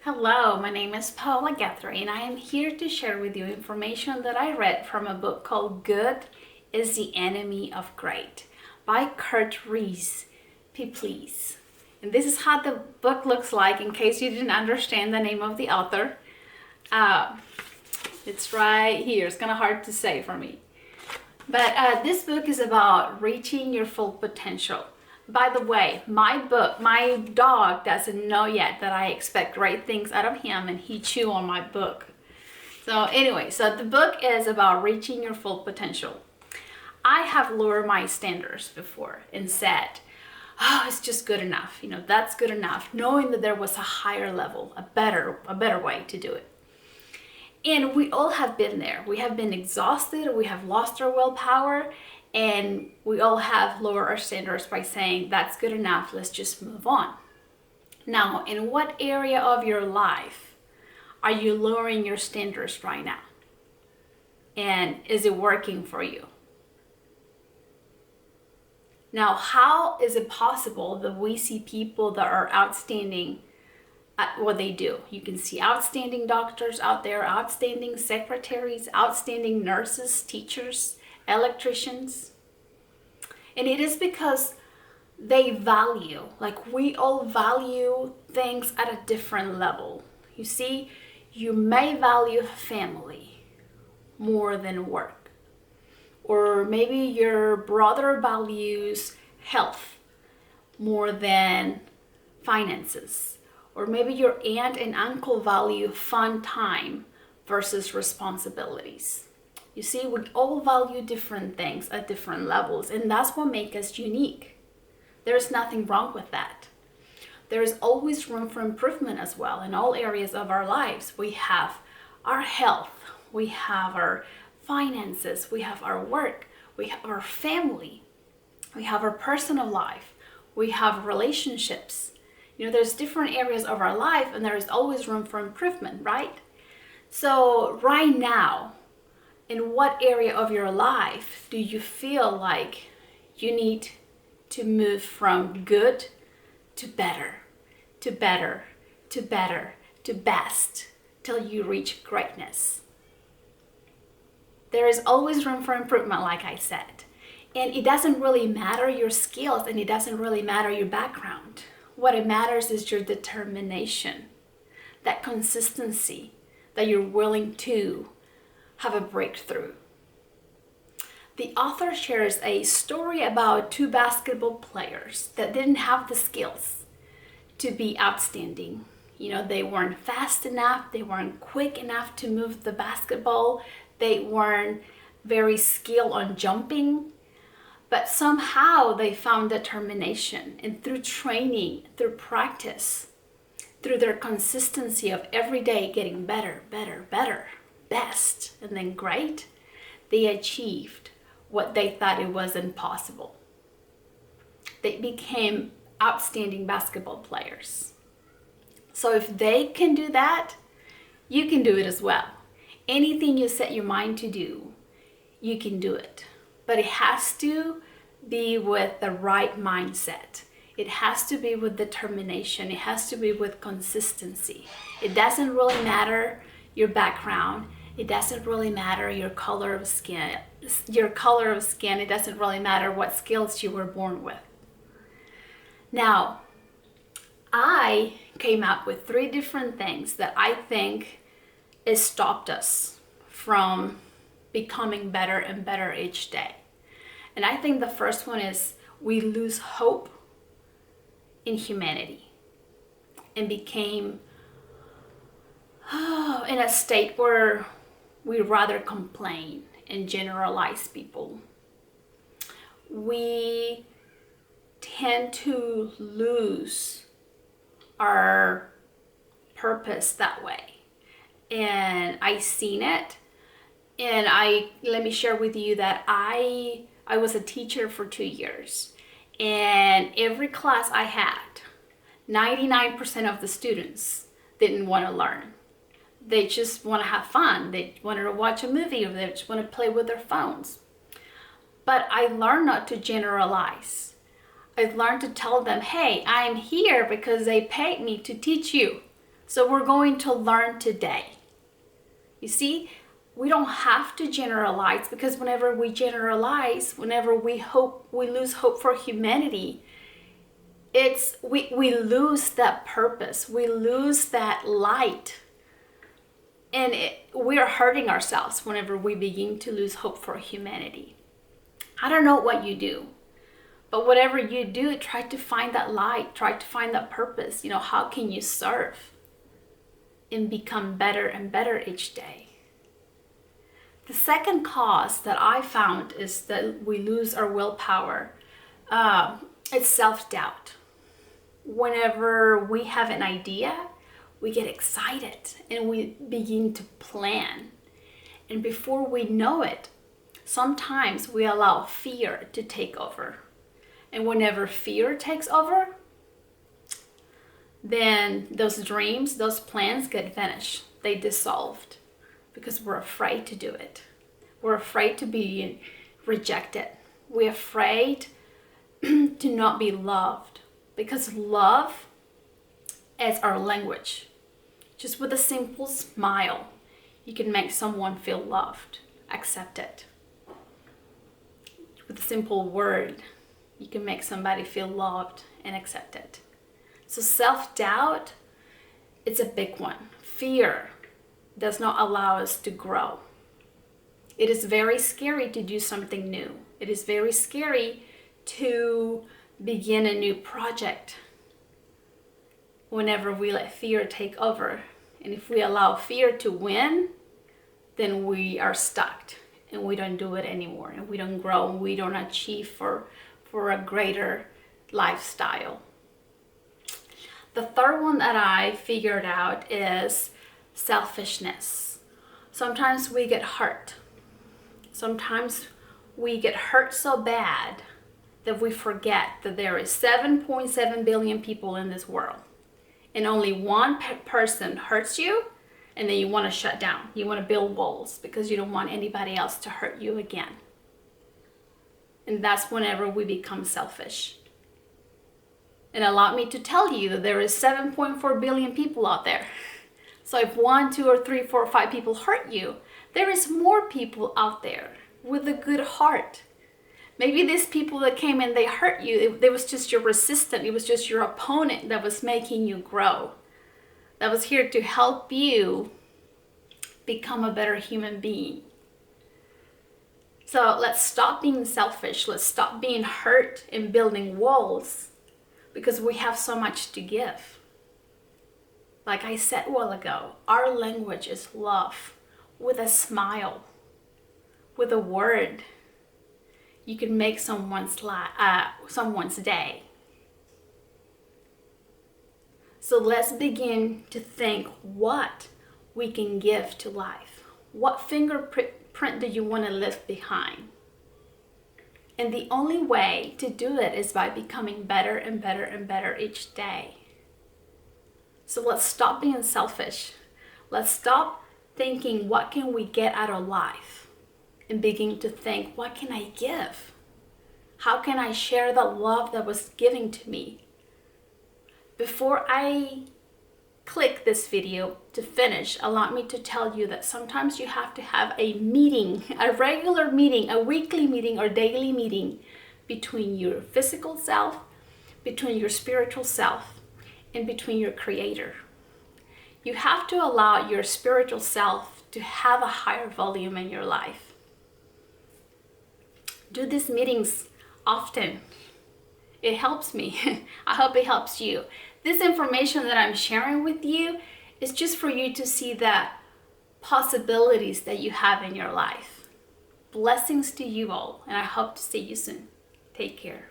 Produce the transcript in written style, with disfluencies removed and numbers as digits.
Hello, my name is Paula Guthrie, and I am here to share with you information that I read from a book called Good is the Enemy of Great by Kurt Reese. Please. And this is how the book looks like in case you didn't understand the name of the author. It's right here. It's kind of hard to say for me. But this book is about reaching your full potential. By the way, my dog doesn't know yet that I expect great things out of him, and he chew on my book. So anyway, the book is about reaching your full potential. I have lowered my standards before and said, oh, it's just good enough. That's good enough, knowing that there was a higher level, a better way to do it. And we all have been there. We have been exhausted, we have lost our willpower, and we all have lowered our standards by saying, that's good enough, let's just move on. Now, in what area of your life are you lowering your standards right now? And is it working for you? Now, how is it possible that we see people that are outstanding at what they do? You can see outstanding doctors out there, outstanding secretaries, outstanding nurses, teachers, electricians. And it is because they value, like we all value things at a different level. You see, you may value family more than work. Or maybe your brother values health more than finances. Or maybe your aunt and uncle value fun time versus responsibilities. You see, we all value different things at different levels, and that's what makes us unique. There's nothing wrong with that. There is always room for improvement as well in all areas of our lives. We have our health, we have our finances, we have our work, we have our family, we have our personal life, we have relationships. There's different areas of our life, and there is always room for improvement, right? So right now, in what area of your life do you feel like you need to move from good to better, to better, to better, to best, till you reach greatness? There is always room for improvement, like I said. And it doesn't really matter your skills, and it doesn't really matter your background. What it matters is your determination, that consistency, that you're willing to have a breakthrough. The author shares a story about two basketball players that didn't have the skills to be outstanding. They weren't fast enough, they weren't quick enough to move the basketball, they weren't very skilled on jumping, but somehow they found determination, and through training, through practice, through their consistency of every day getting better, better, better, best, and then great, they achieved what they thought it was impossible. They became outstanding basketball players. So if they can do that, you can do it as well. Anything you set your mind to do, you can do it. But it has to be with the right mindset. It has to be with determination. It has to be with consistency. It doesn't really matter your background. It doesn't really matter your color of skin. It doesn't really matter what skills you were born with. Now, I came up with 3 different things that I think has stopped us from becoming better and better each day. And I think the first one is we lose hope in humanity and became in a state where we rather complain and generalize people. We tend to lose our purpose that way. And I've seen it. And let me share with you that I was a teacher for 2 years. And every class I had, 99% of the students didn't want to learn. They just want to have fun. They wanted to watch a movie, or they just want to play with their phones. But I learned not to generalize. I learned to tell them, hey, I'm here because they paid me to teach you. So we're going to learn today. You see, we don't have to generalize, because whenever we generalize, whenever we lose hope for humanity, we lose that purpose, we lose that light, and we are hurting ourselves whenever we begin to lose hope for humanity. I don't know what you do, but whatever you do, try to find that light, try to find that purpose. How can you serve and become better and better each day? The second cause that I found is that we lose our willpower. It's self-doubt. Whenever we have an idea, we get excited and we begin to plan. And before we know it, sometimes we allow fear to take over. And whenever fear takes over, then those dreams, those plans get vanished. They dissolved because we're afraid to do it. We're afraid to be rejected. We're afraid to not be loved, because love is our language. Just with a simple smile, you can make someone feel loved, accepted. With a simple word, you can make somebody feel loved and accepted. So self-doubt, it's a big one. Fear does not allow us to grow. It is very scary to do something new. It is very scary to begin a new project whenever we let fear take over. And if we allow fear to win, then we are stuck and we don't do it anymore, and we don't grow, and we don't achieve for a greater lifestyle. The third one that I figured out is selfishness. Sometimes we get hurt. Sometimes we get hurt so bad that we forget that there is 7.7 billion people in this world, and only one person hurts you, and then you want to shut down. You want to build walls because you don't want anybody else to hurt you again. And that's whenever we become selfish. And allow me to tell you that there is 7.4 billion people out there. So if 1, 2, or 3, 4, or 5 people hurt you, there is more people out there with a good heart. Maybe these people that came and they hurt you, it was just your resistant, it was just your opponent that was making you grow, that was here to help you become a better human being. So let's stop being selfish. Let's stop being hurt and building walls, because we have so much to give. Like I said a while ago, our language is love. With a smile, with a word, you can make someone's day. So let's begin to think what we can give to life. What fingerprint do you want to leave behind? And the only way to do it is by becoming better and better and better each day. So let's stop being selfish. Let's stop thinking, what can we get out of life? And begin to think, what can I give? How can I share the love that was given to me? Before I click this video to finish, allow me to tell you that sometimes you have to have a meeting, a regular meeting, a weekly meeting or daily meeting between your physical self, between your spiritual self, and between your creator. You have to allow your spiritual self to have a higher volume in your life. Do these meetings often. It helps me. I hope it helps you. This information that I'm sharing with you is just for you to see the possibilities that you have in your life. Blessings to you all, and I hope to see you soon. Take care.